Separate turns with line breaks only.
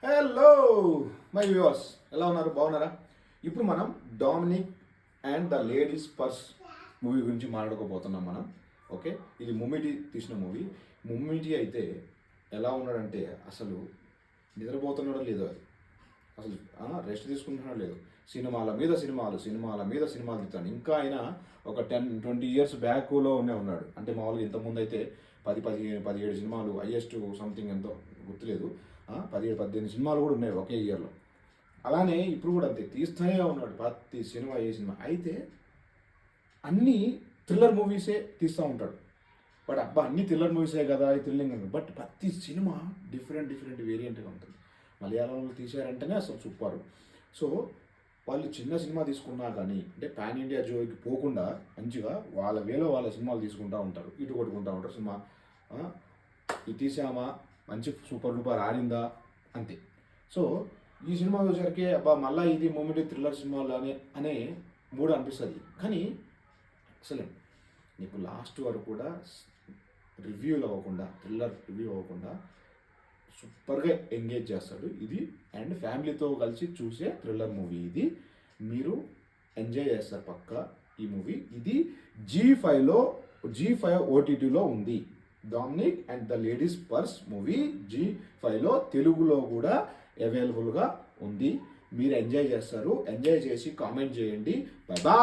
Hello my viewers, ఎలా ఉన్నారు? బాగున్నారా? ఇప్పుడు మనం Dominic and the ladies purse movie గురించి మాట్లాడుకోబోతున్నాం మనం. ఓకే, ఇది ముమ్మిటి తీసిన మూవీ. ముమ్మిటి అయితే ఎలా ఉన్నాడంటే అసలు నిద్రపోతున్నాడో లేదో, అది అసలు రెస్ట్ తీసుకుంటున్నాడో లేదు. సినిమాల మీద సినిమాలు తీస్తాను. ఇంకా ఆయన ఒక 10-20 ఇయర్స్ బ్యాక్లో ఉన్నాడు. అంటే మామూలుగా ఇంతకుముందు అయితే 17 సినిమాలు, హైయెస్ట్ సంథింగ్ ఎంతో గుర్తులేదు, 17-18 సినిమాలు కూడా ఉన్నాయి ఒకే ఇయర్లో. అలానే ఇప్పుడు కూడా అంతే, తీస్తూనే ఉన్నాడు ప్రతి సినిమా. ఏ సినిమా అయితే అన్నీ థ్రిల్లర్ మూవీసే తీస్తూ ఉంటాడు. బట్ అబ్బా అన్ని థ్రిల్లర్ మూవీసే కదా, ఈ థ్రిల్లింగ్ అంటే, బట్ ప్రతి సినిమా డిఫరెంట్ వేరియంట్గా ఉంటుంది. మలయాళంలో తీశారంటేనే అసలు సూపర్. సో వాళ్ళు చిన్న సినిమా తీసుకున్నా కానీ, అంటే పాన్ ఇండియా జోకి పోకుండా మంచిగా వాళ్ళ వేలో వాళ్ళ సినిమాలు తీసుకుంటూ ఉంటారు, ఇటు కొట్టుకుంటూ ఉంటారు. సినిమా ఇది తీసామా, మంచి సూపర్ డూపర్ ఆడిందా, అంతే. సో ఈ సినిమా వచ్చేసరికి అబ్బా మళ్ళీ ఇది మూమెంట్ థ్రిల్లర్ సినిమాలు అనే మూడు అనిపిస్తుంది. కానీ ఎక్సలెంట్. నీకు లాస్ట్ వరకు కూడా రివ్యూలు అవ్వకుండా, థ్రిల్లర్ రివ్యూ అవ్వకుండా సూపర్గా ఎంగేజ్ చేస్తాడు ఇది. అండ్ ఫ్యామిలీతో కలిసి చూసే థ్రిల్లర్ మూవీ ఇది. మీరు ఎంజాయ్ చేస్తారు పక్కా ఈ మూవీ. ఇది జీ5 ఓటీటీలో ఉంది. Dominic and the ladies purse movie జీ5లో తెలుగులో కూడా అవైలబుల్గా ఉంది. మీరు ఎంజాయ్ చేస్తారు. ఎంజాయ్ చేసి కామెంట్ చేయండి. Bye bye.